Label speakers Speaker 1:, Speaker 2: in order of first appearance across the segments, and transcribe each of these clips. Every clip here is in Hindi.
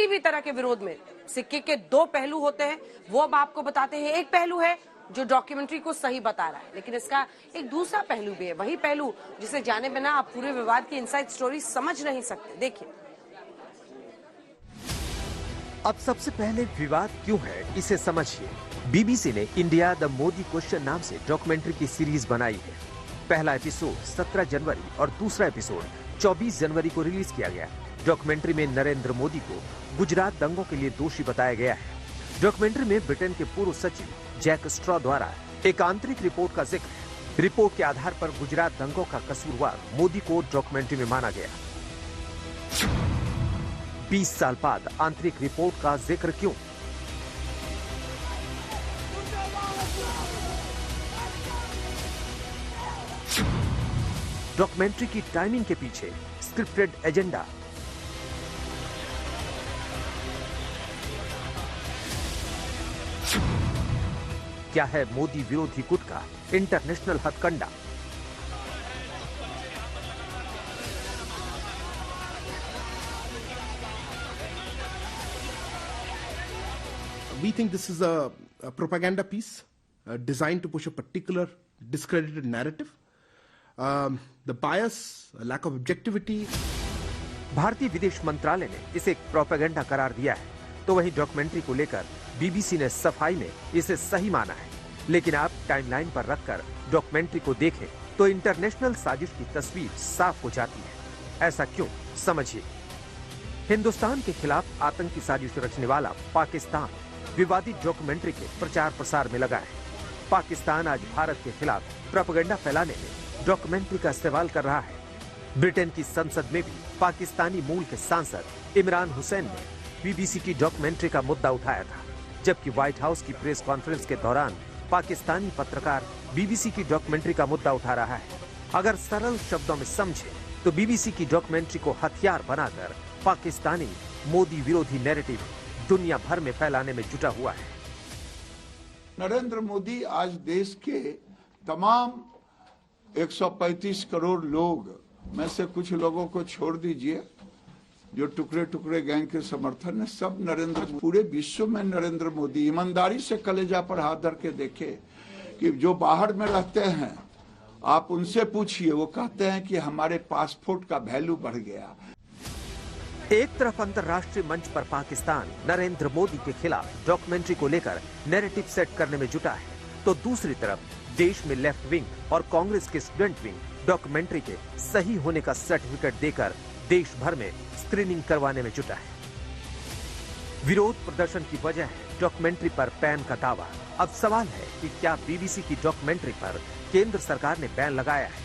Speaker 1: किसी भी तरह के विरोध में सिक्के के दो पहलू होते हैं, वो अब आपको बताते हैं। एक पहलू है जो डॉक्यूमेंट्री को सही बता रहा है, लेकिन इसका एक दूसरा पहलू भी है, वही पहलू जिसे जाने बिना आप पूरे विवाद की इनसाइड स्टोरी समझ नहीं सकते। देखिए,
Speaker 2: अब सबसे पहले विवाद क्यों है इसे समझिए। बीबीसी ने इंडिया द मोदी क्वेश्चन नाम से डॉक्यूमेंट्री की सीरीज बनाई है। पहला एपिसोड 17 जनवरी और दूसरा एपिसोड 24 जनवरी को रिलीज किया गया। डॉक्यूमेंट्री में नरेंद्र मोदी को गुजरात दंगों के लिए दोषी बताया गया है। डॉक्यूमेंट्री में ब्रिटेन के पूर्व सचिव जैक स्ट्रॉ द्वारा एक आंतरिक रिपोर्ट का जिक्र है। रिपोर्ट के आधार पर गुजरात दंगों का कसूरवार मोदी को डॉक्यूमेंट्री में माना गया। 20 साल बाद आंतरिक रिपोर्ट का जिक्र क्यों? डॉक्यूमेंट्री की टाइमिंग के पीछे स्क्रिप्टेड एजेंडा। क्या है मोदी विरोधी गुट का international हथकंडा?
Speaker 3: We think this is a propaganda piece designed to push a particular discredited narrative. The bias, lack of objectivity.
Speaker 2: भारतीय विदेश मंत्रालय ने इसे एक प्रोपेगेंडा करार दिया है, तो वहीं डॉक्यूमेंट्री को लेकर बीबीसी ने सफाई में इसे सही माना है। लेकिन आप टाइमलाइन पर रखकर डॉक्यूमेंट्री को देखें तो इंटरनेशनल साजिश की तस्वीर साफ हो जाती है। ऐसा क्यों, समझिए। हिंदुस्तान के खिलाफ आतंकी साजिश रचने वाला पाकिस्तान विवादित डॉक्यूमेंट्री के प्रचार प्रसार में लगा है। पाकिस्तान आज भारत के खिलाफ प्रोपेगेंडा फैलाने में डॉक्यूमेंट्री का इस्तेमाल कर रहा है। ब्रिटेन की संसद में भी पाकिस्तानी मूल के सांसद इमरान हुसैन ने बीबीसी की डॉक्यूमेंट्री का मुद्दा उठाया था, जबकि व्हाइट हाउस की प्रेस कॉन्फ्रेंस के दौरान पाकिस्तानी पत्रकार बीबीसी की डॉक्यूमेंट्री का मुद्दा उठा रहा है। अगर सरल शब्दों में समझे तो बीबीसी की डॉक्यूमेंट्री को हथियार बनाकर पाकिस्तानी मोदी विरोधी नैरेटिव दुनिया भर में फैलाने में जुटा हुआ है।
Speaker 4: नरेंद्र मोदी आज देश के तमाम 135 करोड़ लोग में से कुछ लोगों को छोड़ दीजिए जो टुकड़े टुकड़े गैंग के समर्थन है, सब नरेंद्र, पूरे विश्व में नरेंद्र मोदी ईमानदारी से कलेजा पर हाथ धर के देखे कि जो बाहर में रहते हैं आप उनसे पूछिए, वो कहते हैं कि हमारे पासपोर्ट का वैल्यू बढ़ गया।
Speaker 2: एक तरफ अंतर्राष्ट्रीय मंच पर पाकिस्तान नरेंद्र मोदी के खिलाफ डॉक्यूमेंट्री को लेकर नैरेटिव सेट करने में जुटा है, तो दूसरी तरफ देश में लेफ्ट विंग और कांग्रेस के स्टूडेंट विंग डॉक्यूमेंट्री के सही होने का सर्टिफिकेट देकर देश भर में स्क्रीनिंग करवाने में जुटा है। विरोध प्रदर्शन की वजह है डॉक्यूमेंट्री पर बैन का दावा। अब सवाल है कि क्या बीबीसी की डॉक्यूमेंट्री पर केंद्र सरकार ने बैन लगाया है?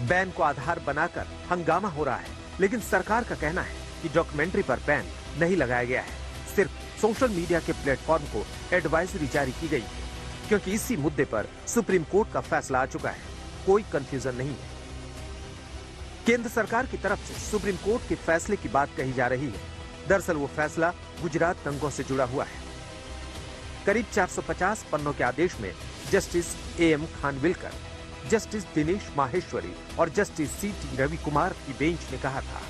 Speaker 2: बैन को आधार बनाकर हंगामा हो रहा है, लेकिन सरकार का कहना है कि डॉक्यूमेंट्री पर बैन नहीं लगाया गया है, सिर्फ सोशल मीडिया के प्लेटफॉर्म को एडवाइजरी जारी की गई है, क्योंकि इसी मुद्दे पर सुप्रीम कोर्ट का फैसला आ चुका है। कोई कंफ्यूजन नहीं है। केंद्र सरकार की तरफ से सुप्रीम कोर्ट के फैसले की बात कही जा रही है। दरअसल वो फैसला गुजरात दंगों से जुड़ा हुआ है। करीब 450 पन्नों के आदेश में justice A M Khanwilkar, justice Dinesh Maheshwari और जस्टिस सीटी रवि कुमार की बेंच ने कहा था,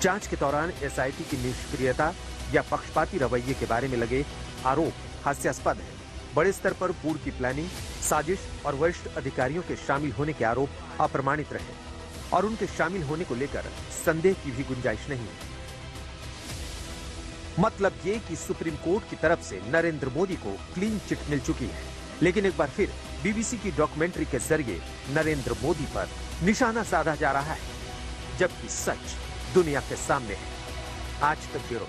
Speaker 2: जांच के दौरान एसआईटी की निष्क्रियता या पक्षपाती रवैये के बारे में लगे आरोप हास्यास्पद है। बड़े स्तर पर पूर्व की प्लानिंग, साजिश और वरिष्ठ अधिकारियों के शामिल होने के आरोप अप्रमाणित रहे और उनके शामिल होने को लेकर संदेह की भी गुंजाइश नहीं है। मतलब ये कि सुप्रीम कोर्ट की तरफ से नरेंद्र मोदी को क्लीन चिट मिल चुकी है, लेकिन एक बार फिर बीबीसी की डॉक्यूमेंट्री के जरिए नरेंद्र मोदी पर निशाना साधा जा रहा है, जबकि सच दुनिया के सामने है। आज तक ब्यूरो।